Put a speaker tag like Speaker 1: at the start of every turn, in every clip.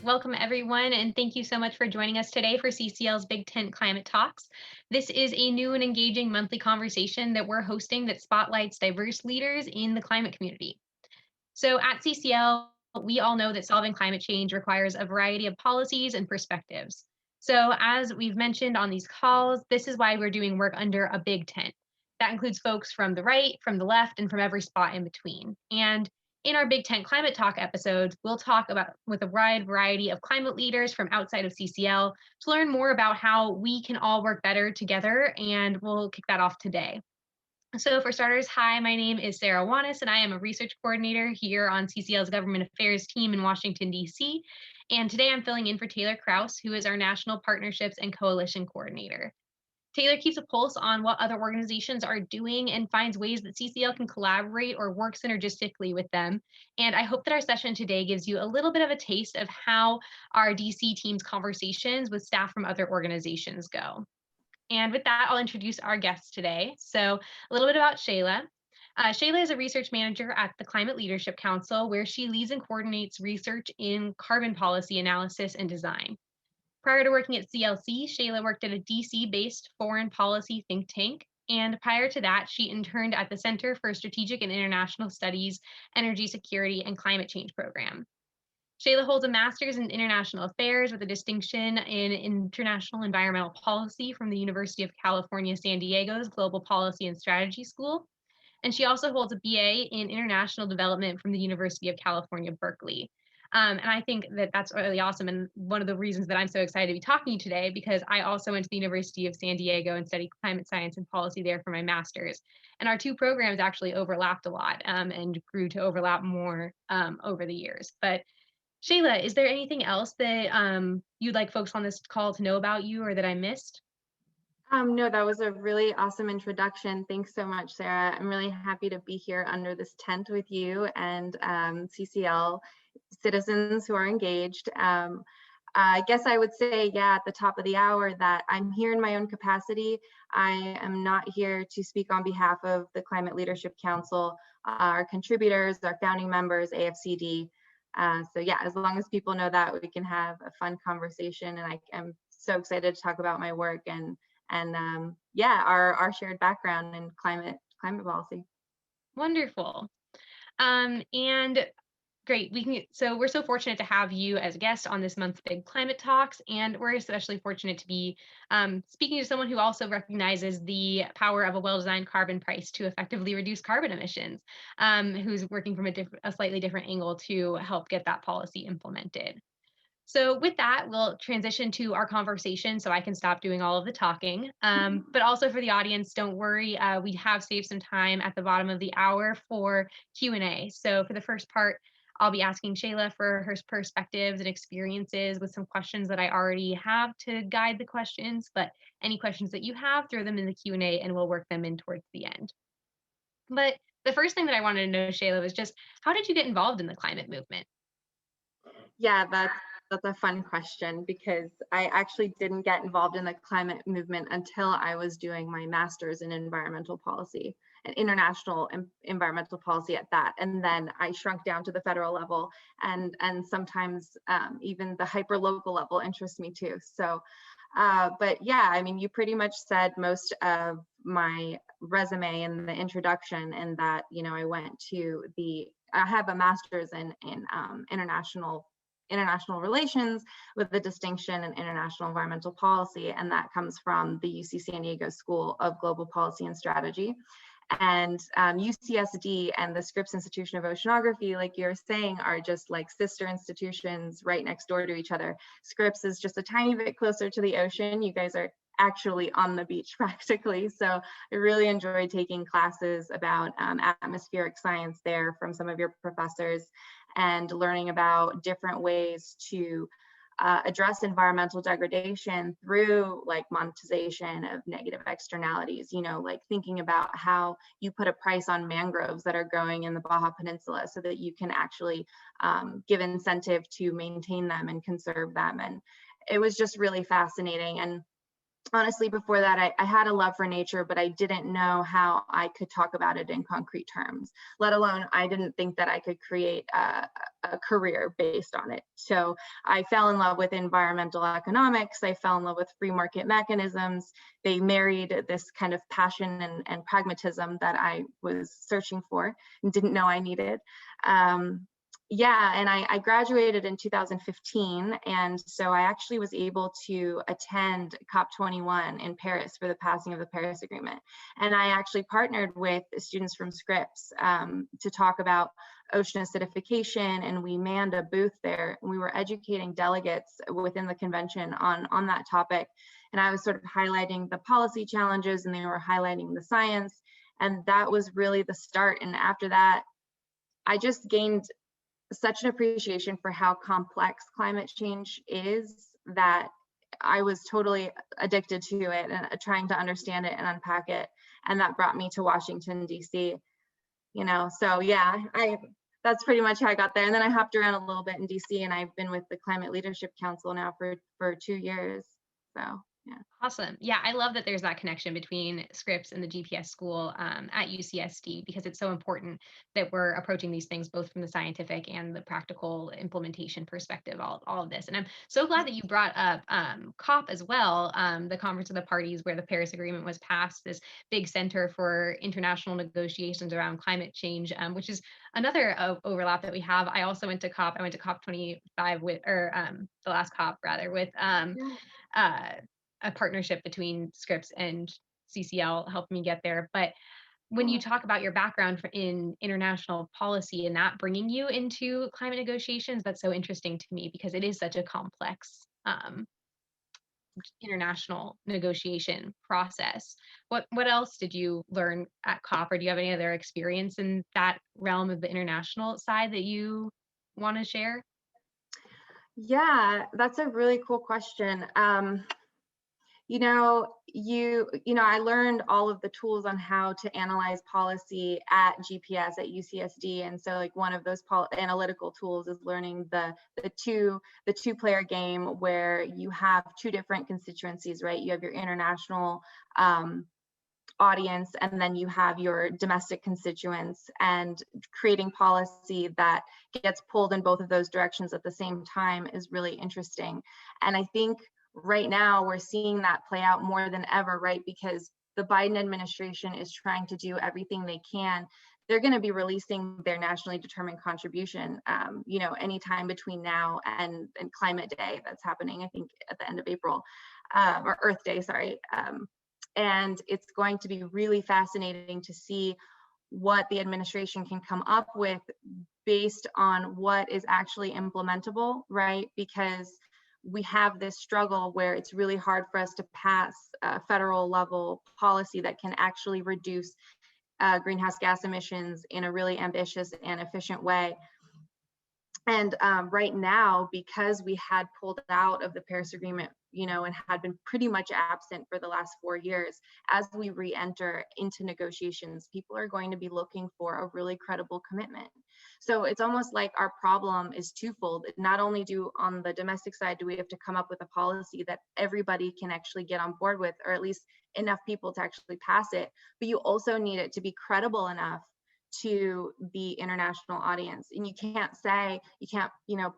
Speaker 1: Welcome everyone, and thank you so much for joining us today for CCL's Big Tent Climate Talks. This is a new and engaging monthly conversation that we're hosting that spotlights diverse leaders in the climate community. So at CCL, we all know that solving climate change requires a variety of policies and perspectives. So as we've mentioned on these calls, this is why we're doing work under a big tent. That includes folks from the right, from the left, and from every spot in between. And in our Big Tent Climate Talk episodes, we'll talk about with a wide variety of climate leaders from outside of CCL to learn more about how we can all work better together. And we'll kick that off today. So for starters, hi, my name is Sarah Wanis, and I am a research coordinator here on CCL's Government Affairs team in Washington, D.C. And today I'm filling in for Taylor Kraus, who is our National Partnerships and Coalition Coordinator. Taylor keeps a pulse on what other organizations are doing and finds ways that CCL can collaborate or work synergistically with them. And I hope that our session today gives you a little bit of a taste of how our DC team's conversations with staff from other organizations go. And with that, I'll introduce our guests today. So a little bit about Shayla. Shayla is a research manager at the Climate Leadership Council, where she leads and coordinates research in carbon policy analysis and design. Prior to working at CLC, Shayla worked at a DC-based foreign policy think tank. And prior to that, she interned at the Center for Strategic and International Studies, Energy Security, and Climate Change program. Shayla holds a master's in international affairs with a distinction in international environmental policy from the University of California, San Diego's Global Policy and Strategy School. And she also holds a BA in international development from the University of California, Berkeley. And I think that that's really awesome. And one of the reasons that I'm so excited to be talking to you today, because I also went to the University of San Diego and studied climate science and policy there for my master's. And our two programs actually overlapped a lot and grew to overlap more over the years. But Shayla, is there anything else that you'd like folks on this call to know about you or that I missed?
Speaker 2: No, that was a really awesome introduction. Thanks so much, Sarah. I'm really happy to be here under this tent with you and CCL citizens who are engaged. I guess I would say, yeah, at the top of the hour that I'm here in my own capacity. I am not here to speak on behalf of the Climate Leadership Council, our contributors, our founding members, AFCD. So yeah, as long as people know that, we can have a fun conversation, and I am so excited to talk about my work and yeah, our shared background in climate policy.
Speaker 1: Wonderful. And great. So we're so fortunate to have you as a guest on this month's Big Climate Talks, and we're especially fortunate to be speaking to someone who also recognizes the power of a well-designed carbon price to effectively reduce carbon emissions, who's working from a slightly different angle to help get that policy implemented. So with that, we'll transition to our conversation so I can stop doing all of the talking. But also for the audience, don't worry, we have saved some time at the bottom of the hour for Q&A. So for the first part, I'll be asking Shayla for her perspectives and experiences with some questions that I already have to guide the questions, but any questions that you have, throw them in the Q&A and we'll work them in towards the end. But the first thing that I wanted to know, Shayla, was just how did you get involved in the climate movement?
Speaker 2: Yeah, that's a fun question because I actually didn't get involved in the climate movement until I was doing my master's in environmental policy and international environmental policy at that. And then I shrunk down to the federal level, and sometimes even the hyper local level interests me too. So, but yeah, I mean, you pretty much said most of my resume in the introduction, and that, you know, I have a master's in international relations with a distinction in international environmental policy, and that comes from the UC San Diego School of Global Policy and Strategy. And UCSD and the Scripps Institution of Oceanography, like you're saying, are just like sister institutions right next door to each other. Scripps is just a tiny bit closer to the ocean. You guys are actually on the beach practically. So I really enjoyed taking classes about atmospheric science there from some of your professors, and learning about different ways to address environmental degradation through like monetization of negative externalities, you know, like thinking about how you put a price on mangroves that are growing in the Baja Peninsula so that you can actually give incentive to maintain them and conserve them. And it was just really fascinating. And honestly, before that, I had a love for nature, but I didn't know how I could talk about it in concrete terms, let alone I didn't think that I could create a career based on it. So I fell in love with environmental economics. I fell in love with free market mechanisms. They married this kind of passion and pragmatism that I was searching for and didn't know I needed. Yeah, and I graduated in 2015, and so I actually was able to attend COP21 in Paris for the passing of the Paris Agreement. And I actually partnered with students from Scripps to talk about ocean acidification, and we manned a booth there. And we were educating delegates within the convention on that topic. And I was sort of highlighting the policy challenges, and they were highlighting the science. And that was really the start. And after that, I just gained such an appreciation for how complex climate change is that I was totally addicted to it and trying to understand it and unpack it. And that brought me to Washington, D.C. So yeah, that's pretty much how I got there. And then I hopped around a little bit in DC, and I've been with the Climate Leadership Council now for 2 years. So yeah.
Speaker 1: Awesome. Yeah, I love that there's that connection between Scripps and the GPS school at UCSD, because it's so important that we're approaching these things both from the scientific and the practical implementation perspective, all of this. And I'm so glad that you brought up COP as well, the Conference of the Parties, where the Paris Agreement was passed, this big center for international negotiations around climate change, which is another overlap that we have. I also went to COP. I went to COP 25 the last COP rather, with a partnership between Scripps and CCL helped me get there. But when you talk about your background in international policy and that bringing you into climate negotiations, that's so interesting to me, because it is such a complex international negotiation process. What else did you learn at COP, or do you have any other experience in that realm of the international side that you want to share?
Speaker 2: Yeah, that's a really cool question. I learned all of the tools on how to analyze policy at GPS at UCSD, and so like one of those analytical tools is learning the two-player game, where you have two different constituencies, right? You have your international audience, and then you have your domestic constituents, and creating policy that gets pulled in both of those directions at the same time is really interesting. And I think right now we're seeing that play out more than ever, right? Because the Biden administration is trying to do everything they can. They're going to be releasing their nationally determined contribution, anytime between now and Climate Day that's happening, I think, at the end of April, or Earth Day, sorry. And it's going to be really fascinating to see what the administration can come up with based on what is actually implementable, right? Because we have this struggle where it's really hard for us to pass a federal level policy that can actually reduce greenhouse gas emissions in a really ambitious and efficient way. And right now, because we had pulled out of the Paris Agreement, and had been pretty much absent for the last 4 years, as we re-enter into negotiations, people are going to be looking for a really credible commitment. So it's almost like our problem is twofold. Not only on the domestic side, do we have to come up with a policy that everybody can actually get on board with, or at least enough people to actually pass it, but you also need it to be credible enough to the international audience. And you can't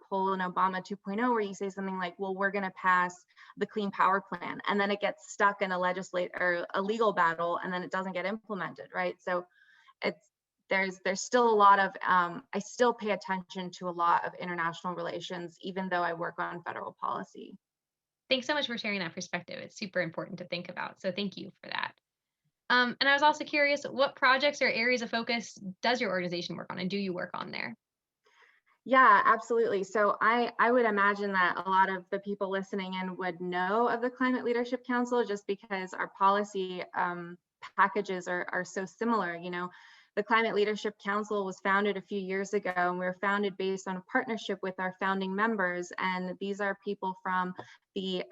Speaker 2: pull an Obama 2.0 where you say something like, well, we're going to pass the Clean Power Plan, and then it gets stuck in a legal battle, and then it doesn't get implemented, right? So there's still a lot of I still pay attention to a lot of international relations, even though I work on federal policy.
Speaker 1: Thanks so much for sharing that perspective. It's super important to think about. So thank you for that. And I was also curious, what projects or areas of focus does your organization work on, and do you work on there?
Speaker 2: Yeah, absolutely. So I would imagine that a lot of the people listening in would know of the Climate Leadership Council, just because our policy packages are so similar. The Climate Leadership Council was founded a few years ago, and we were founded based on a partnership with our founding members. And these are people from the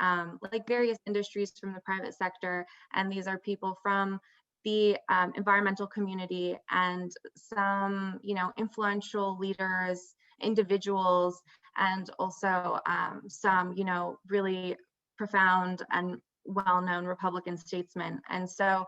Speaker 2: various industries from the private sector, and these are people from the environmental community, and some influential leaders, individuals, and also some really profound and well-known Republican statesman. And so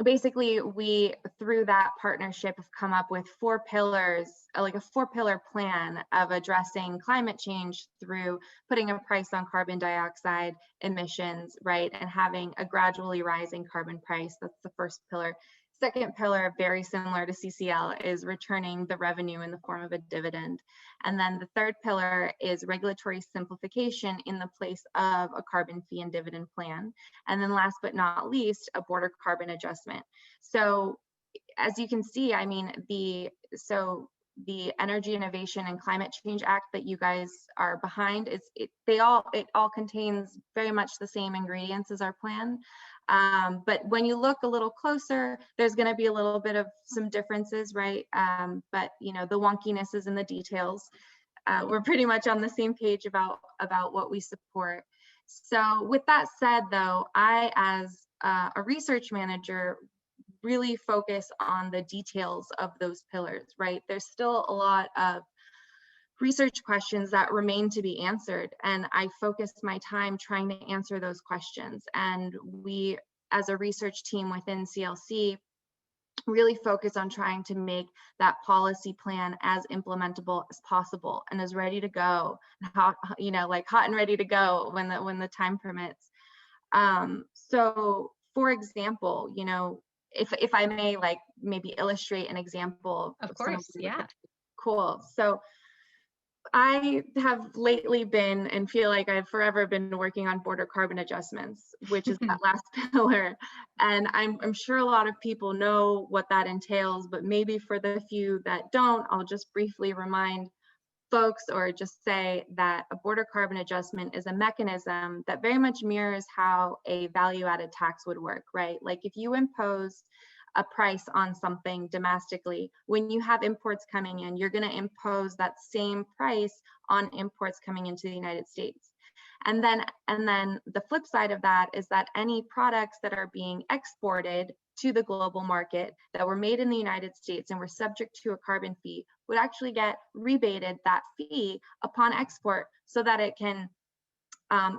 Speaker 2: basically we, through that partnership, have come up with 4 pillars, like a 4-pillar plan of addressing climate change through putting a price on carbon dioxide emissions, right? And having a gradually rising carbon price. That's the first pillar. Second pillar, very similar to CCL, is returning the revenue in the form of a dividend. And then the third pillar is regulatory simplification in the place of a carbon fee and dividend plan. And then last but not least, a border carbon adjustment. So as you can see, I mean, the Energy Innovation and Climate Change Act that you guys are behind, it all contains very much the same ingredients as our plan. But when you look a little closer, there's going to be a little bit of some differences, right? But you know, the wonkiness is in the details. We're pretty much on the same page about what we support. So with that said, though, I, as a research manager, really focus on the details of those pillars, right? There's still a lot of research questions that remain to be answered, and I focus my time trying to answer those questions. And we, as a research team within CLC, really focus on trying to make that policy plan as implementable as possible and as ready to go, hot, you know, like hot and ready to go when the time permits. So for example, you know, if I may, like, maybe illustrate an example
Speaker 1: Of course, yeah.
Speaker 2: Cool. So I have lately been, and feel like I've forever been, working on border carbon adjustments, which is that last pillar. And I'm sure a lot of people know what that entails, but maybe for the few that don't, I'll just briefly remind folks, or just say that a border carbon adjustment is a mechanism that very much mirrors how a value-added tax would work, right? Like if you impose a price on something domestically, when you have imports coming in, you're going to impose that same price on imports coming into the United States. And then the flip side of that is that any products that are being exported to the global market that were made in the United States and were subject to a carbon fee would actually get rebated that fee upon export, so that it can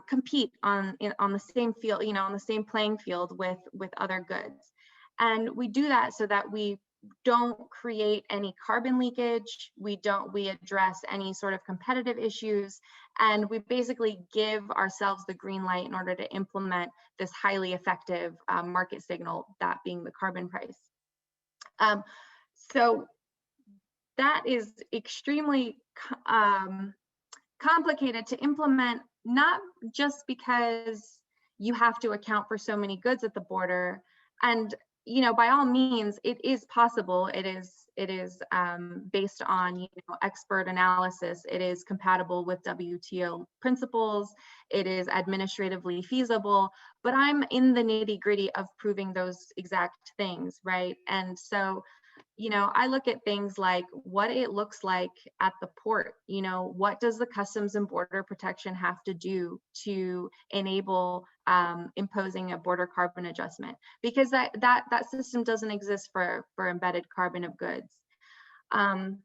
Speaker 2: compete on the same field, you know, on the same playing field with other goods. And we do that so that we don't create any carbon leakage, we address any sort of competitive issues, and we basically give ourselves the green light in order to implement this highly effective market signal, that being the carbon price. So that is extremely complicated to implement, not just because you have to account for so many goods at the border. And you know, by all means, it is possible. It is based on, you know, expert analysis. It is compatible with WTO principles. It is administratively feasible. But I'm in the nitty-gritty of proving those exact things, right? And so, you know, I look at things like what it looks like at the port. You know, what does the Customs and Border Protection have to do to enable imposing a border carbon adjustment? Because that system doesn't exist for embedded carbon of goods. And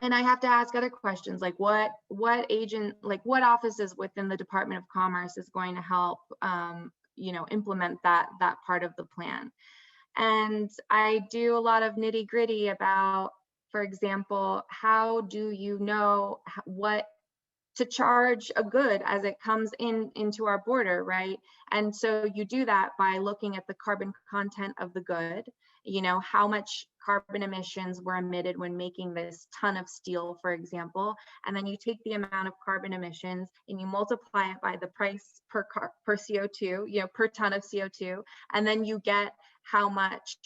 Speaker 2: I have to ask other questions, like what offices within the Department of Commerce is going to help you know, implement that part of the plan. And I do a lot of nitty gritty about, for example, how do you know what to charge a good as it comes into our border, right? And so you do that by looking at the carbon content of the good, you know, how much carbon emissions were emitted when making this ton of steel, for example, and then you take the amount of carbon emissions and you multiply it by the price per CO2, you know, per ton of CO2, and then you get how much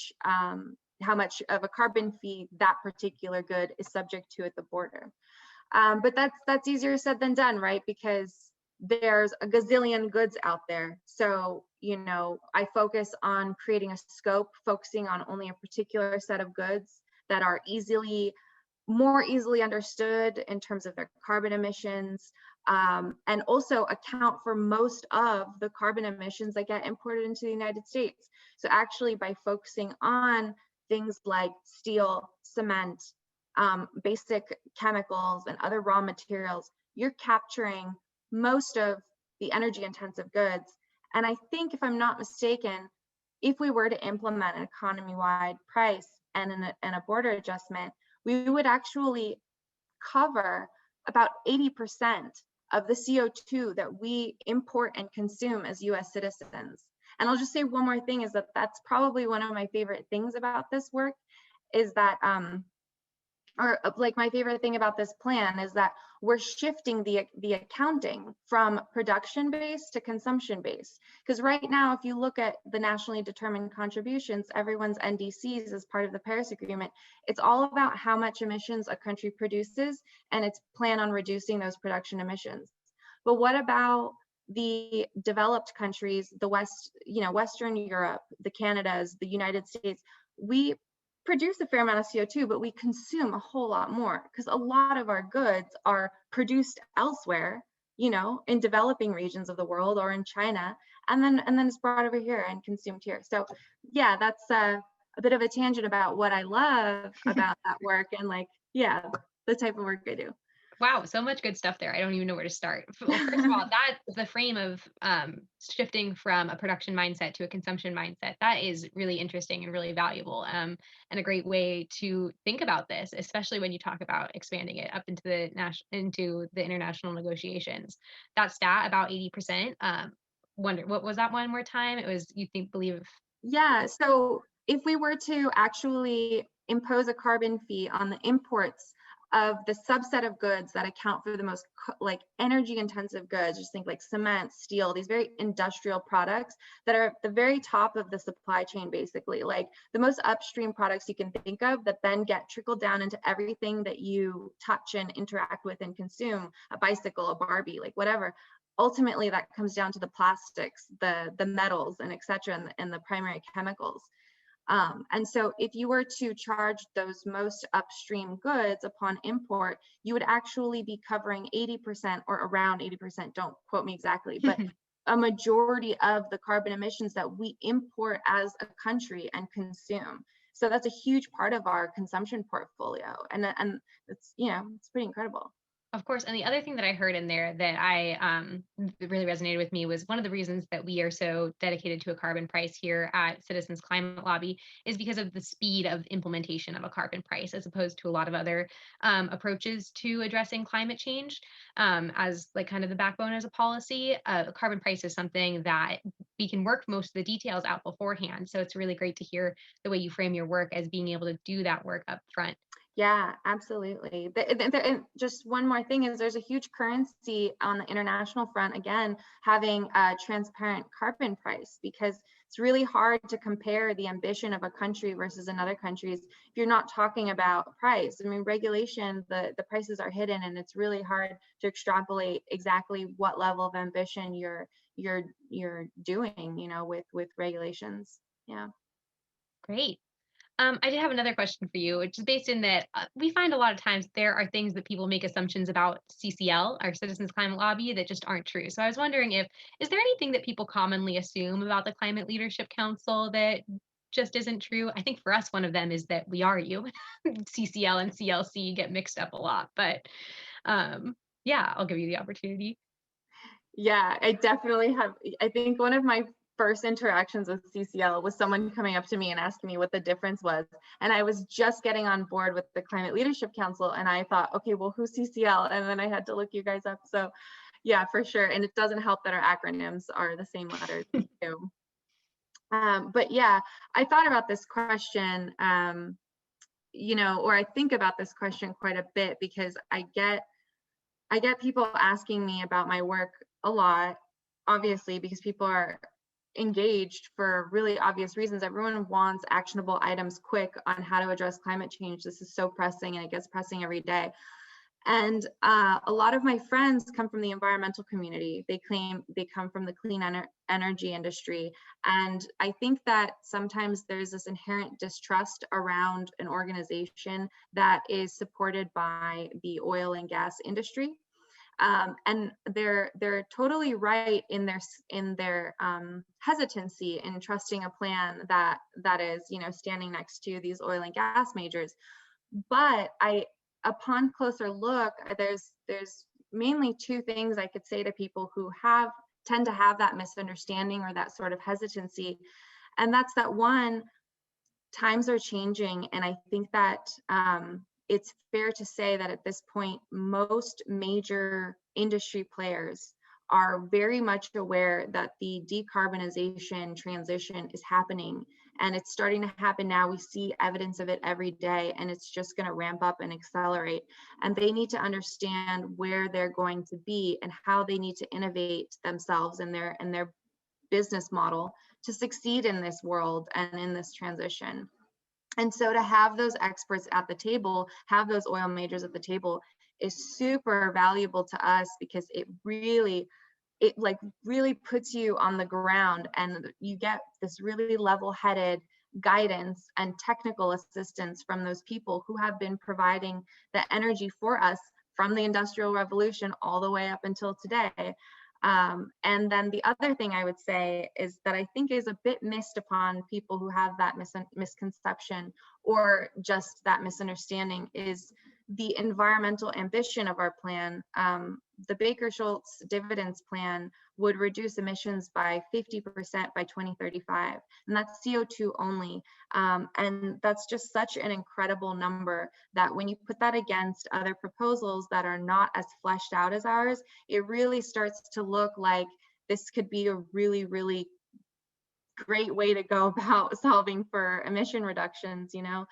Speaker 2: of a carbon fee that particular good is subject to at the border. But that's easier said than done, right? Because there's a gazillion goods out there. So, you know, I focus on creating a scope, focusing on only a particular set of goods that are more easily understood in terms of their carbon emissions, and also account for most of the carbon emissions that get imported into the United States. So actually, by focusing on things like steel, cement, basic chemicals, and other raw materials, you're capturing most of the energy intensive goods. And I think, if I'm not mistaken, if we were to implement an economy-wide price and a border adjustment, we would actually cover about 80% of the CO2 that we import and consume as US citizens. And I'll just say one more thing, is that that's probably one of my favorite things about this work, is that or like my favorite thing about this plan is that we're shifting the accounting from production based to consumption based. Because right now, if you look at the nationally determined contributions, everyone's NDCs as part of the Paris Agreement, it's all about how much emissions a country produces and its plan on reducing those production emissions. But what about the developed countries, the West, Western Europe, the Canadas, the United States? We produce a fair amount of CO2, but we consume a whole lot more, because a lot of our goods are produced elsewhere, in developing regions of the world or in China, and then it's brought over here and consumed here. So yeah, that's a bit of a tangent about what I love about that work, and the type of work I do.
Speaker 1: Wow, so much good stuff there. I don't even know where to start. Well, first of all, that the frame of shifting from a production mindset to a consumption mindset, that is really interesting and really valuable, and a great way to think about this, especially when you talk about expanding it up into the international negotiations. That stat about 80%. Wonder, what was that one more time? It was, believe.
Speaker 2: Yeah. So if we were to actually impose a carbon fee on the imports of the subset of goods that account for the most energy intensive goods, just think like cement, steel, these very industrial products that are at the very top of the supply chain, basically, like the most upstream products you can think of, that then get trickled down into everything that you touch and interact with and consume, a bicycle, a Barbie, like whatever. Ultimately, that comes down to the plastics, the metals, and etc., and the primary chemicals. And so if you were to charge those most upstream goods upon import, you would actually be covering 80% or around 80%, don't quote me exactly, but a majority of the carbon emissions that we import as a country and consume. So that's a huge part of our consumption portfolio. And it's, it's pretty incredible.
Speaker 1: Of course. And the other thing that I heard in there that that really resonated with me was one of the reasons that we are so dedicated to a carbon price here at Citizens Climate Lobby is because of the speed of implementation of a carbon price, as opposed to a lot of other approaches to addressing climate change, as like kind of the backbone as a policy. A carbon price is something that we can work most of the details out beforehand. So it's really great to hear the way you frame your work as being able to do that work up front.
Speaker 2: Yeah, absolutely. And just one more thing is, there's a huge currency on the international front, again, having a transparent carbon price, because it's really hard to compare the ambition of a country versus another country's if you're not talking about price. I mean, regulation, the prices are hidden, and it's really hard to extrapolate exactly what level of ambition you're doing, with regulations. Yeah.
Speaker 1: Great. I did have another question for you, which is based in that we find a lot of times there are things that people make assumptions about CCL, our Citizens Climate Lobby, that just aren't true. So I was wondering, is there anything that people commonly assume about the Climate Leadership Council that just isn't true? I think for us, one of them is that we are you. CCL and CLC get mixed up a lot, but yeah, I'll give you the opportunity.
Speaker 2: Yeah, I definitely have. I think one of my first interactions with CCL was someone coming up to me and asking me what the difference was. And I was just getting on board with the Climate Leadership Council, and I thought, okay, well, who's CCL? And then I had to look you guys up. So yeah, for sure. And it doesn't help that our acronyms are the same letters too. But yeah, I thought about this question, or I think about this question quite a bit, because I get people asking me about my work a lot, obviously, because people are engaged for really obvious reasons. Everyone wants actionable items quick on how to address climate change. This is so pressing, and it gets pressing every day. And a lot of my friends come from the environmental community. They claim they come from the clean energy industry. And I think that sometimes there's this inherent distrust around an organization that is supported by the oil and gas industry. And they're totally right in their hesitancy in trusting a plan that is standing next to these oil and gas majors. But upon closer look, there's mainly two things I could say to people who have tend to have that misunderstanding or that sort of hesitancy. And that's that one, times are changing. And I think that it's fair to say that at this point, most major industry players are very much aware that the decarbonization transition is happening, and it's starting to happen now. We see evidence of it every day, and it's just going to ramp up and accelerate. And they need to understand where they're going to be and how they need to innovate themselves and their business model to succeed in this world and in this transition. And so to have those experts at the table, have those oil majors at the table, is super valuable to us, because it really puts you on the ground, and you get this really level-headed guidance and technical assistance from those people who have been providing the energy for us from the Industrial Revolution all the way up until today. And then the other thing I would say is that I think is a bit missed upon people who have that misconception or just that misunderstanding is the environmental ambition of our plan. The Baker-Schultz dividends plan would reduce emissions by 50% by 2035, and that's CO2 only. And that's just such an incredible number that when you put that against other proposals that are not as fleshed out as ours, it really starts to look like this could be a really, really great way to go about solving for emission reductions, you know.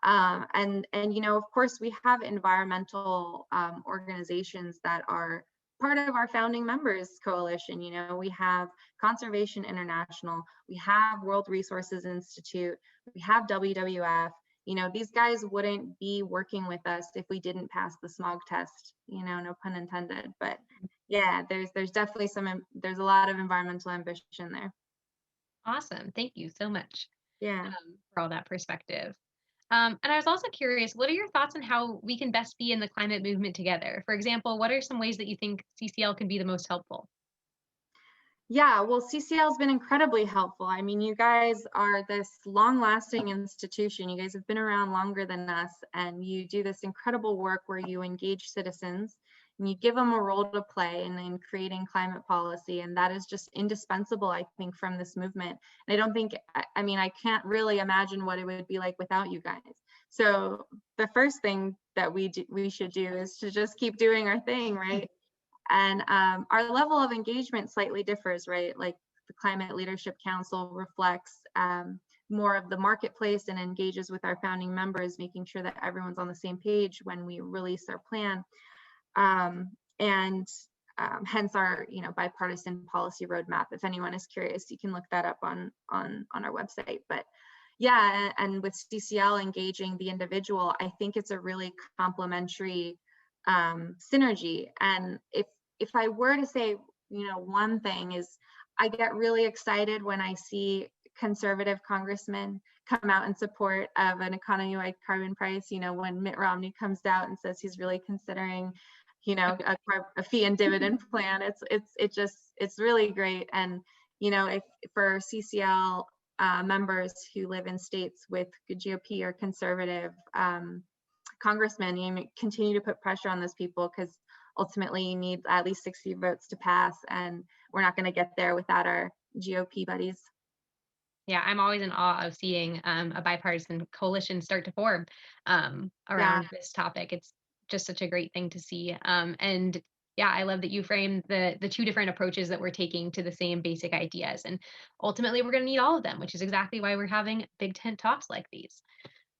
Speaker 2: And you know, of course, we have environmental organizations that are part of our founding members coalition. You know, we have Conservation International, we have World Resources Institute, we have WWF. You know, these guys wouldn't be working with us if we didn't pass the smog test, you know, no pun intended. But yeah, there's definitely there's a lot of environmental ambition there.
Speaker 1: Awesome. Thank you so much
Speaker 2: Yeah.
Speaker 1: for all that perspective. And I was also curious, what are your thoughts on how we can best be in the climate movement together? For example, what are some ways that you think CCL can be the most helpful?
Speaker 2: Yeah, well, CCL has been incredibly helpful. I mean, you guys are this long-lasting institution. You guys have been around longer than us, and you do this incredible work where you engage citizens and you give them a role to play in creating climate policy. And that is just indispensable, I think, from this movement. And I don't think, I mean, I can't really imagine what it would be like without you guys. So the first thing that we should do is to just keep doing our thing, right? And our level of engagement slightly differs, right? Like the Climate Leadership Council reflects more of the marketplace and engages with our founding members, making sure that everyone's on the same page when we release our plan. And hence our, you know, bipartisan policy roadmap. If anyone is curious, you can look that up on our website. But yeah, and with CCL engaging the individual, I think it's a really complementary synergy. And if I were to say, you know, one thing is, I get really excited when I see conservative congressmen come out in support of an economy-wide carbon price. You know, when Mitt Romney comes out and says he's really considering, you know, a fee and dividend plan, it's really great. And you know, if for CCL members who live in states with good GOP or conservative congressmen, you continue to put pressure on those people, because ultimately you need at least 60 votes to pass, and we're not going to get there without our GOP buddies.
Speaker 1: Yeah, I'm always in awe of seeing a bipartisan coalition start to form around this topic. It's just such a great thing to see. And yeah, I love that you framed the two different approaches that we're taking to the same basic ideas. And ultimately, we're going to need all of them, which is exactly why we're having Big Tent talks like these.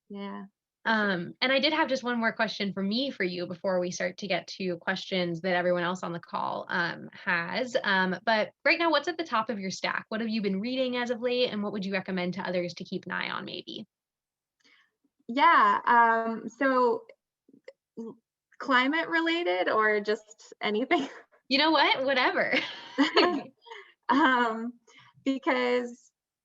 Speaker 2: Yeah.
Speaker 1: And I did have just one more question for you before we start to get to questions that everyone else on the call has. But right now, what's at the top of your stack? What have you been reading as of late, and what would you recommend to others to keep an eye on, maybe?
Speaker 2: Yeah. So climate related or just anything?
Speaker 1: You know what? Whatever.
Speaker 2: Because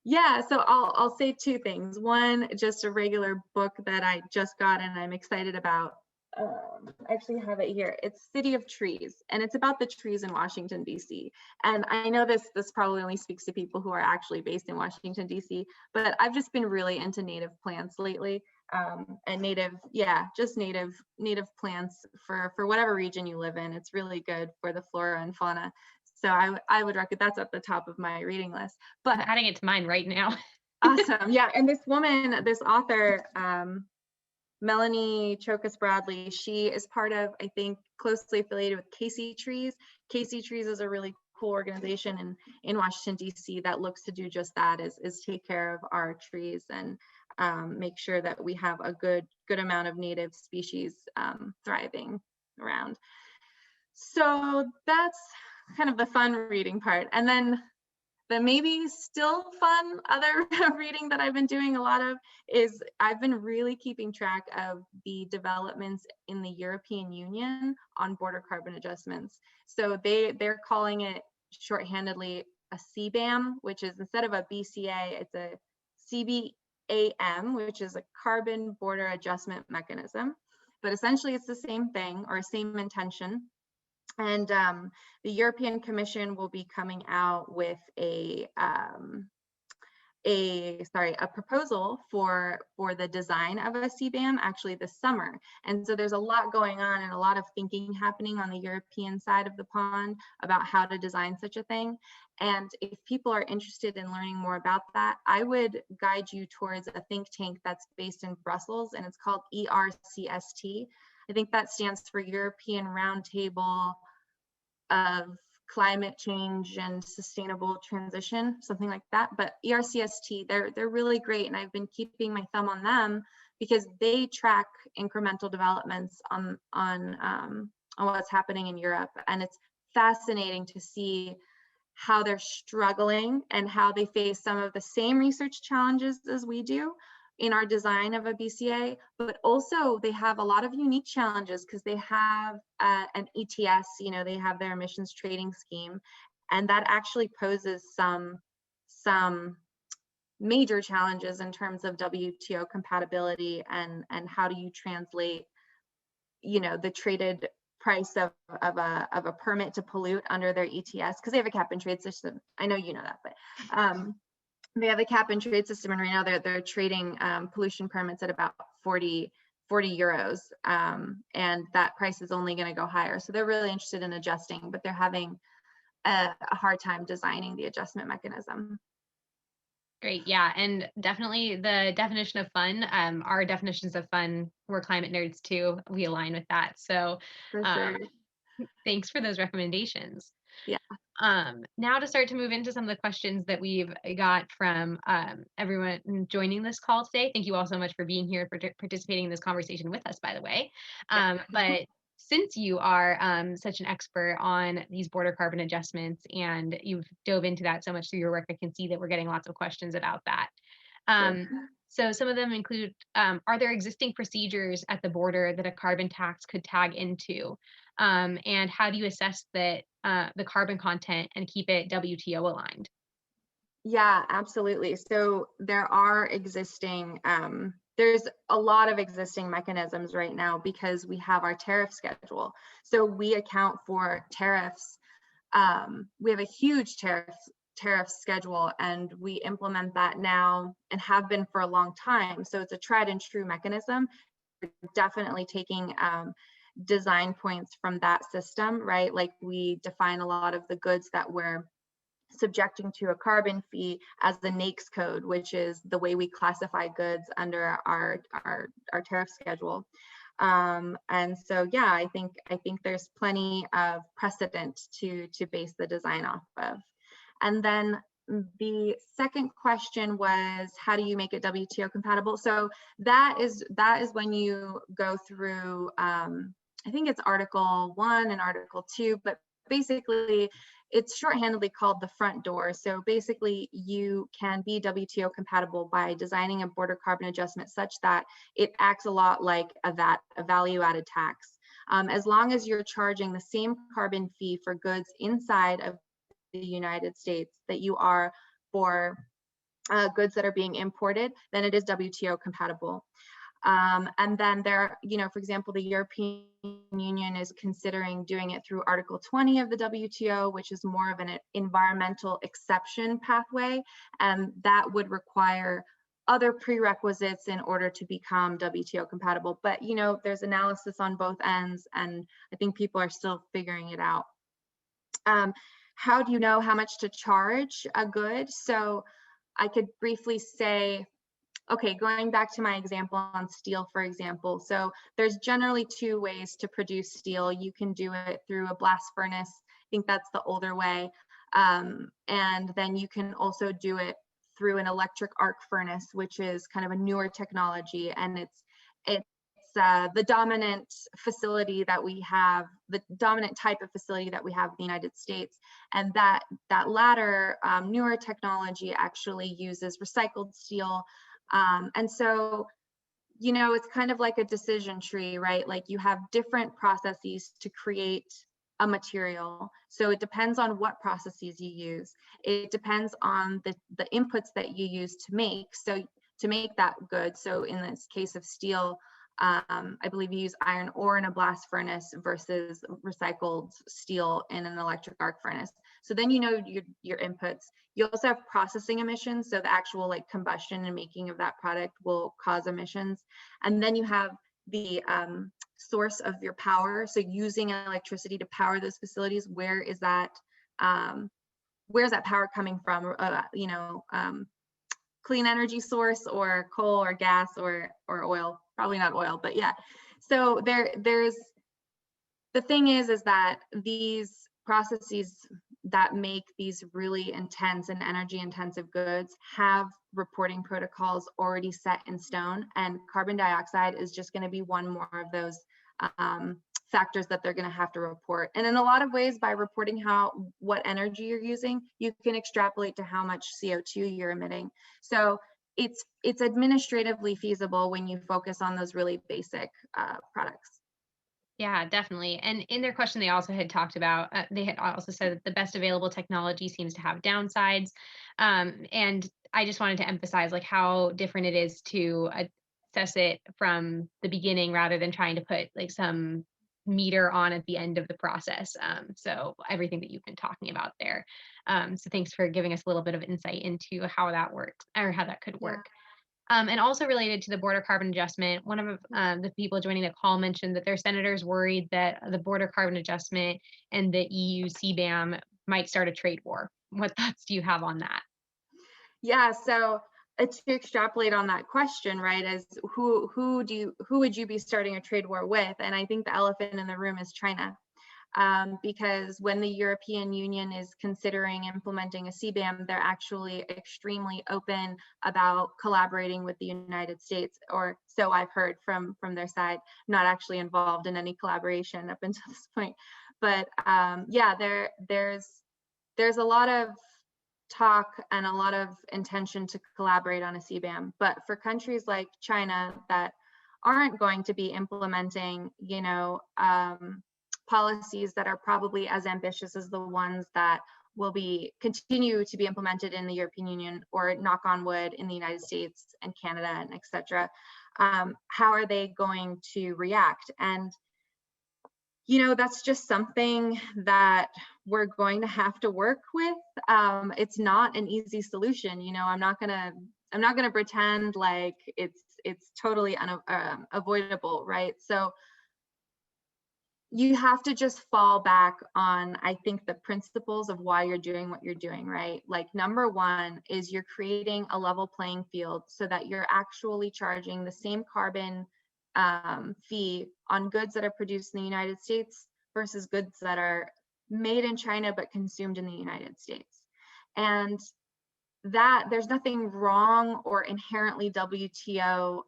Speaker 2: yeah, so I'll say two things. One, just a regular book that I just got and I'm excited about. I actually have it here. It's City of Trees, and it's about the trees in Washington, D.C. And I know this probably only speaks to people who are actually based in Washington, D.C., but I've just been really into native plants lately. And native plants for whatever region you live in. It's really good for the flora and fauna. So I would recommend, that's at the top of my reading list.
Speaker 1: I'm
Speaker 2: But
Speaker 1: adding it to mine right now.
Speaker 2: awesome. Yeah. And this woman, this author, Melanie Chokas Bradley, she is part of, I think, closely affiliated with Casey Trees. Casey Trees is a really cool organization in Washington, D.C. that looks to do just that, is take care of our trees and make sure that we have a good amount of native species thriving around. So that's kind of the fun reading part. And then the maybe still fun other reading that I've been doing a lot of is I've been really keeping track of the developments in the European Union on border carbon adjustments. So they're calling it shorthandedly a CBAM, which is, instead of a BCA, it's a CBAM, which is a carbon border adjustment mechanism. But essentially it's the same thing, or same intention. And the European Commission will be coming out with a proposal for the design of a CBAM actually this summer. And so there's a lot going on and a lot of thinking happening on the European side of the pond about how to design such a thing. And if people are interested in learning more about that, I would guide you towards a think tank that's based in Brussels, and it's called ERCST. I think that stands for European Roundtable of Climate Change and Sustainable Transition, something like that. But ERCST, they're really great, and I've been keeping my thumb on them because they track incremental developments on what's happening in Europe, and it's fascinating to see how they're struggling and how they face some of the same research challenges as we do in our design of a BCA, but also they have a lot of unique challenges because they have an ETS, they have their emissions trading scheme, and that actually poses some major challenges in terms of WTO compatibility and how do you translate, the traded price of a permit to pollute under their ETS, because they have a cap and trade system. I know you know that, but they have a cap and trade system, and right now they're trading pollution permits at about 40 euros, and that price is only going to go higher. So they're really interested in adjusting, but they're having a hard time designing the adjustment mechanism.
Speaker 1: Great. Yeah. And definitely the definition of fun, our definitions of fun, we're climate nerds too. We align with that. So
Speaker 2: For sure.
Speaker 1: thanks for those recommendations.
Speaker 2: Yeah.
Speaker 1: Now to start to move into some of the questions that we've got from everyone joining this call today. Thank you all so much for being here, for participating in this conversation with us, by the way. But since you are such an expert on these border carbon adjustments and you've dove into that so much through your work, I can see that we're getting lots of questions about that.
Speaker 2: Sure.
Speaker 1: So some of them include, are there existing procedures at the border that a carbon tax could tag into? And how do you assess that the carbon content and keep it WTO aligned?
Speaker 2: Yeah, absolutely. So there are existing, there's a lot of existing mechanisms right now because we have our tariff schedule. So we account for tariffs. We have a huge tariff schedule, and we implement that now and have been for a long time. So it's a tried and true mechanism. We're definitely taking design points from that system, right? Like we define a lot of the goods that we're subjecting to a carbon fee as the NAICS code, which is the way we classify goods under our tariff schedule. And so, yeah, I think there's plenty of precedent to base the design off of. And then the second question was, how do you make it WTO compatible? So that is when you go through, I think it's Article 1 and Article 2, but basically it's shorthandedly called the front door. So basically you can be WTO compatible by designing a border carbon adjustment such that it acts a lot like a VAT, a value added tax. As long as you're charging the same carbon fee for goods inside of the United States that you are for goods that are being imported, then it is WTO compatible. And then there, for example, the European Union is considering doing it through Article 20 of the WTO, which is more of an environmental exception pathway, and that would require other prerequisites in order to become WTO compatible. But, there's analysis on both ends, and I think people are still figuring it out. how do you know how much to charge a good? So I could briefly say, okay, going back to my example on steel, for example. So there's generally two ways to produce steel. You can do it through a blast furnace. I think that's the older way. And then you can also do it through an electric arc furnace, which is kind of a newer technology. And it's the dominant facility that we have, the dominant type of facility that we have in the United States. And that latter newer technology actually uses recycled steel. And so, you know, it's kind of like a decision tree, right? Like you have different processes to create a material. So it depends on what processes you use. It depends on the inputs that you use to make. So to make that good. So in this case of steel, I believe you use iron ore in a blast furnace versus recycled steel in an electric arc furnace. So then you know your inputs. You also have processing emissions. So the actual like combustion and making of that product will cause emissions. And then you have the source of your power. So using electricity to power those facilities, where is that power coming from? Clean energy source or coal or gas or oil, probably not oil, but yeah. So there's the thing is that these processes that make these really intense and energy intensive goods have reporting protocols already set in stone, and carbon dioxide is just going to be one more of those factors that they're going to have to report. And in a lot of ways, by reporting what energy you're using, you can extrapolate to how much CO2 you're emitting. So it's administratively feasible when you focus on those really basic products.
Speaker 1: Yeah, definitely. And in their question, they also had talked about, they had also said that the best available technology seems to have downsides. And I just wanted to emphasize like how different it is to assess it from the beginning rather than trying to put like some meter on at the end of the process. So everything that you've been talking about there. So thanks for giving us a little bit of insight into how that works or how that could work. And also related to the border carbon adjustment, one of the people joining the call mentioned that their senators worried that the border carbon adjustment and the EU CBAM might start a trade war. What thoughts do you have on that?
Speaker 2: Yeah, so to extrapolate on that question, right, is who would you be starting a trade war with? And I think the elephant in the room is China. Because when the European Union is considering implementing a CBAM, they're actually extremely open about collaborating with the United States, or so I've heard from their side. I'm not actually involved in any collaboration up until this point, but yeah, there's a lot of talk and a lot of intention to collaborate on a CBAM. But for countries like China that aren't going to be implementing, you know, policies that are probably as ambitious as the ones that will continue to be implemented in the European Union, or knock on wood in the United States and Canada and et cetera, how are they going to react? And you know, that's just something that we're going to have to work with. It's not an easy solution. You know, I'm not gonna pretend like it's totally avoidable, right? So you have to just fall back on, I think, the principles of why you're doing what you're doing, right? Like number one is you're creating a level playing field so that you're actually charging the same carbon fee on goods that are produced in the United States versus goods that are made in China but consumed in the United States. And that there's nothing wrong or inherently WTO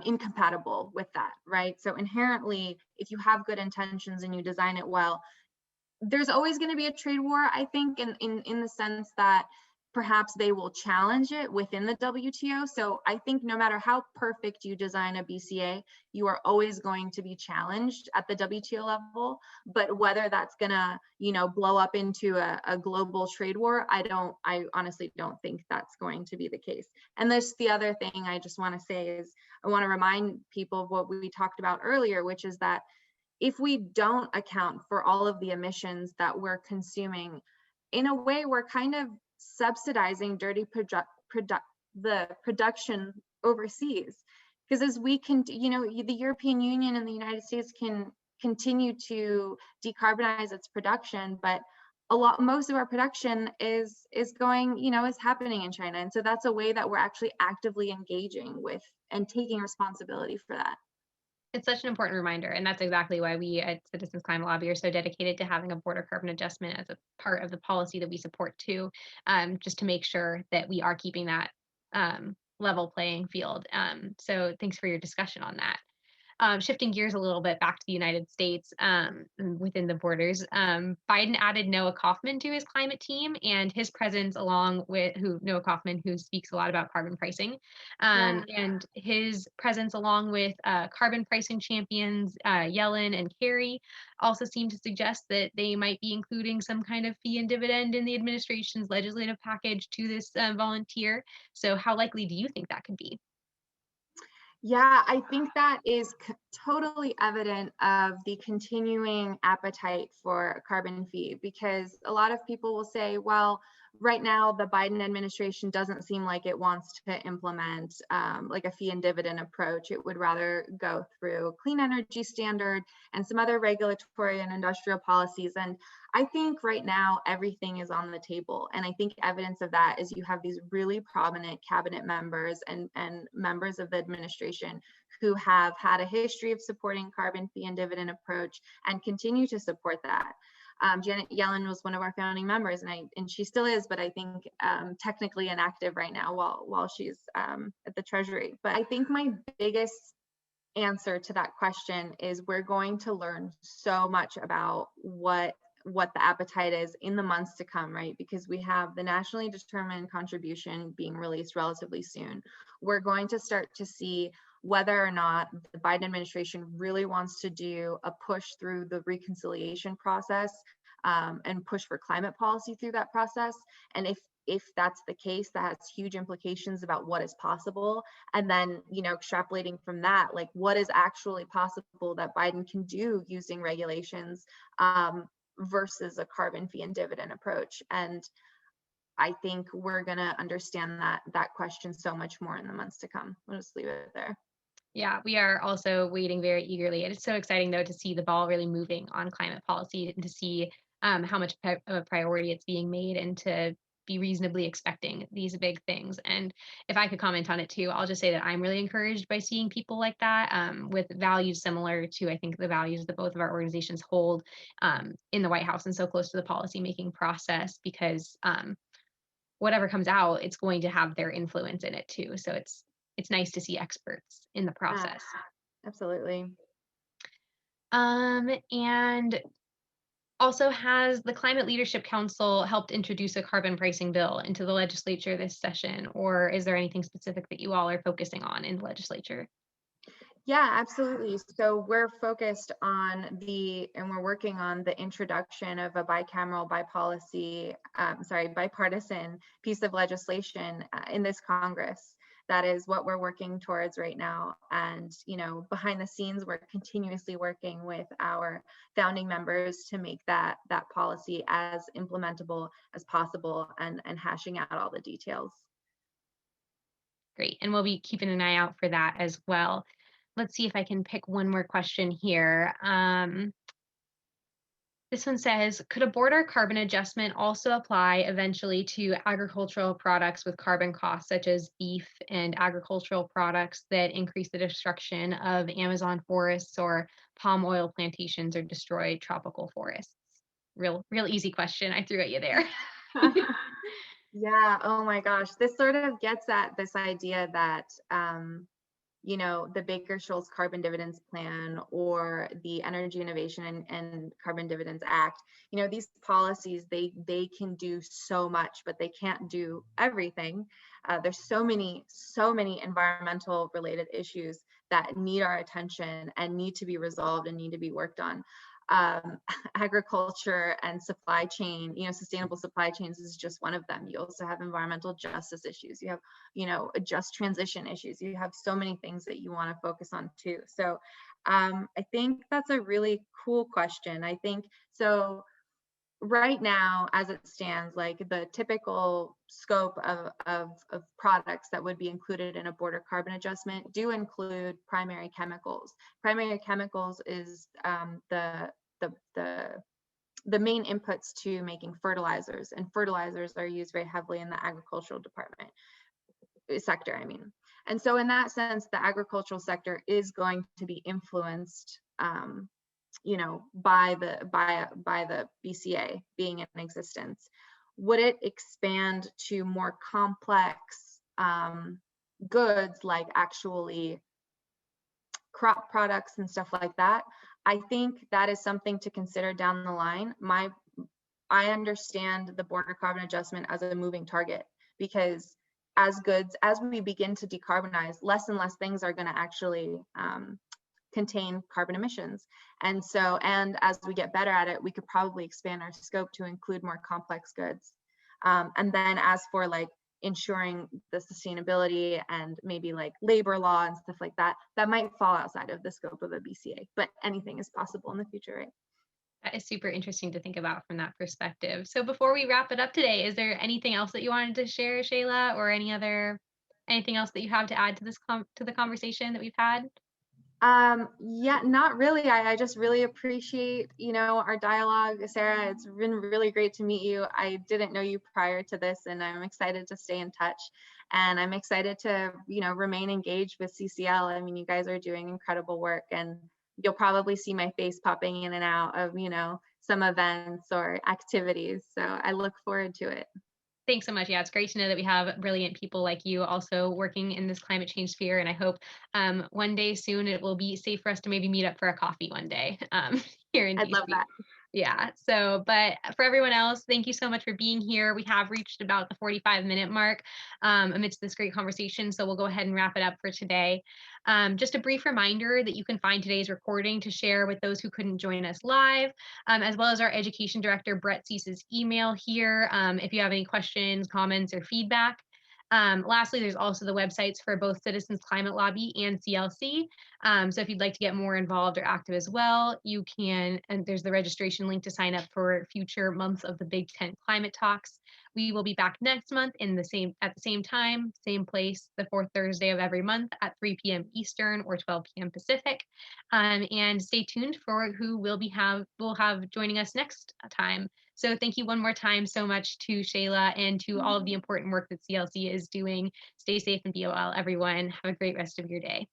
Speaker 2: incompatible with that, right? So inherently, if you have good intentions and you design it well, there's always going to be a trade war, I think, in the sense that perhaps they will challenge it within the WTO. So I think no matter how perfect you design a BCA, you are always going to be challenged at the WTO level. But whether that's gonna, you know, blow up into a global trade war, I honestly don't think that's going to be the case. And there's the other thing I just want to say is I want to remind people of what we talked about earlier, which is that if we don't account for all of the emissions that we're consuming, in a way, we're kind of subsidizing dirty the production overseas. Because as we can, you know, the European Union and the United States can continue to decarbonize its production, but most of our production is going, is happening in China. And so that's a way that we're actually actively engaging with and taking responsibility for that.
Speaker 1: It's such an important reminder, and that's exactly why we at Citizens Climate Lobby are so dedicated to having a border carbon adjustment as a part of the policy that we support too, just to make sure that we are keeping that level playing field. So thanks for your discussion on that. Shifting gears a little bit back to the United States, within the borders, Biden added Noah Kaufman to his climate team, and his presence along with Noah Kaufman, who speaks a lot about carbon pricing,
Speaker 2: Yeah.
Speaker 1: and his presence along with carbon pricing champions Yellen and Kerry also seem to suggest that they might be including some kind of fee and dividend in the administration's legislative package to this volunteer. So how likely do you think that could be?
Speaker 2: Yeah, I think that is totally evident of the continuing appetite for a carbon fee, because a lot of people will say, well, right now the Biden administration doesn't seem like it wants to implement like a fee and dividend approach. It would rather go through clean energy standard and some other regulatory and industrial policies. And I think right now everything is on the table. And I think evidence of that is you have these really prominent cabinet members and members of the administration who have had a history of supporting carbon fee and dividend approach and continue to support that. Janet Yellen was one of our founding members, and she still is, but I think technically inactive right now while she's at the Treasury. But I think my biggest answer to that question is we're going to learn so much about what the appetite is in the months to come, right? Because we have the nationally determined contribution being released relatively soon. We're going to start to see whether or not the Biden administration really wants to do a push through the reconciliation process and push for climate policy through that process. And if that's the case, that has huge implications about what is possible. And then, extrapolating from that, like what is actually possible that Biden can do using regulations versus a carbon fee and dividend approach. And I think we're going to understand that question so much more in the months to come. I'll just leave it there.
Speaker 1: Yeah, we are also waiting very eagerly. And it's so exciting, though, to see the ball really moving on climate policy and to see how much of a priority it's being made and to be reasonably expecting these big things. And if I could comment on it too, I'll just say that I'm really encouraged by seeing people like that with values similar to, I think, the values that both of our organizations hold in the White House and so close to the policymaking process, because whatever comes out, it's going to have their influence in it too. So it's nice to see experts in the process.
Speaker 2: Absolutely.
Speaker 1: And also, has the Climate Leadership Council helped introduce a carbon pricing bill into the legislature this session, or is there anything specific that you all are focusing on in the legislature?
Speaker 2: Yeah, absolutely. So we're focused on and we're working on the introduction of a bipartisan piece of legislation in this Congress. That is what we're working towards right now. And, behind the scenes, we're continuously working with our founding members to make that policy as implementable as possible and hashing out all the details.
Speaker 1: Great. And we'll be keeping an eye out for that as well. Let's see if I can pick one more question here. This one says, could a border carbon adjustment also apply eventually to agricultural products with carbon costs, such as beef and agricultural products that increase the destruction of Amazon forests or palm oil plantations or destroy tropical forests? Real easy question I threw at you there.
Speaker 2: Yeah, oh my gosh. This sort of gets at this idea that the Baker-Scholes Carbon Dividends Plan or the Energy Innovation and Carbon Dividends Act, these policies, they can do so much, but they can't do everything. There's so many environmental related issues that need our attention and need to be resolved and need to be worked on. Agriculture and supply chain, sustainable supply chains is just one of them. You also have environmental justice issues. You have, just transition issues. You have so many things that you want to focus on too. So I think that's a really cool question. I think so. right now, as it stands, like the typical scope of products that would be included in a border carbon adjustment do include primary chemicals. Primary chemicals is the main inputs to making fertilizers, and fertilizers are used very heavily in the agricultural sector, I mean. And so in that sense, the agricultural sector is going to be influenced by the BCA being in existence. Would it expand to more complex goods, like actually crop products and stuff like that? I think that is something to consider down the line. I understand the border carbon adjustment as a moving target, because as we begin to decarbonize, less and less things are going to actually contain carbon emissions. And as we get better at it, we could probably expand our scope to include more complex goods. And then as for like ensuring the sustainability and maybe like labor law and stuff like that, that might fall outside of the scope of a BCA, but anything is possible in the future, right?
Speaker 1: That is super interesting to think about from that perspective. So before we wrap it up today, is there anything else that you wanted to share, Shayla, or anything else that you have to add to to the conversation that we've had?
Speaker 2: Yeah, not really. I just really appreciate, our dialogue, Sarah. It's been really great to meet you. I didn't know you prior to this, and I'm excited to stay in touch. And I'm excited to, remain engaged with CCL. I mean, you guys are doing incredible work, and you'll probably see my face popping in and out of, some events or activities. So I look forward to it.
Speaker 1: Thanks so much. Yeah, it's great to know that we have brilliant people like you also working in this climate change sphere. And I hope one day soon it will be safe for us to maybe meet up for a coffee one day here in DC.
Speaker 2: I'd love that.
Speaker 1: Yeah. So, but for everyone else, thank you so much for being here. We have reached about the 45-minute mark amidst this great conversation. So we'll go ahead and wrap it up for today. Just a brief reminder that you can find today's recording to share with those who couldn't join us live, as well as our education director, Brett Cease's email here, if you have any questions, comments, or feedback. Lastly, there's also the websites for both Citizens Climate Lobby and CLC. So if you'd like to get more involved or active as well, you can, and there's the registration link to sign up for future months of the Big Tent Climate Talks. We will be back next month at the same time, same place, the fourth Thursday of every month at 3 p.m. Eastern or 12 p.m. Pacific. And stay tuned for who we'll have joining us next time. So thank you one more time so much to Shayla and to all of the important work that CLC is doing. Stay safe and be well, everyone. Have a great rest of your day.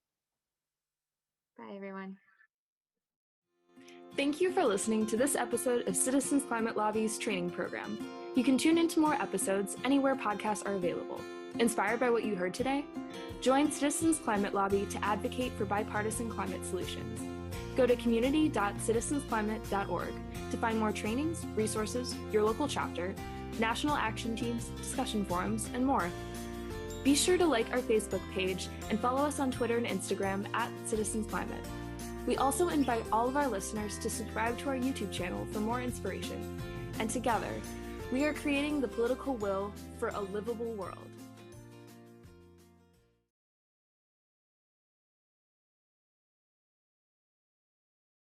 Speaker 2: Bye, everyone.
Speaker 3: Thank you for listening to this episode of Citizens Climate Lobby's training program. You can tune into more episodes anywhere podcasts are available. Inspired by what you heard today? Join Citizens Climate Lobby to advocate for bipartisan climate solutions. Go to community.citizensclimate.org to find more trainings, resources, your local chapter, national action teams, discussion forums, and more. Be sure to like our Facebook page and follow us on Twitter and Instagram @CitizensClimate. We also invite all of our listeners to subscribe to our YouTube channel for more inspiration. And together, we are creating the political will for a livable world.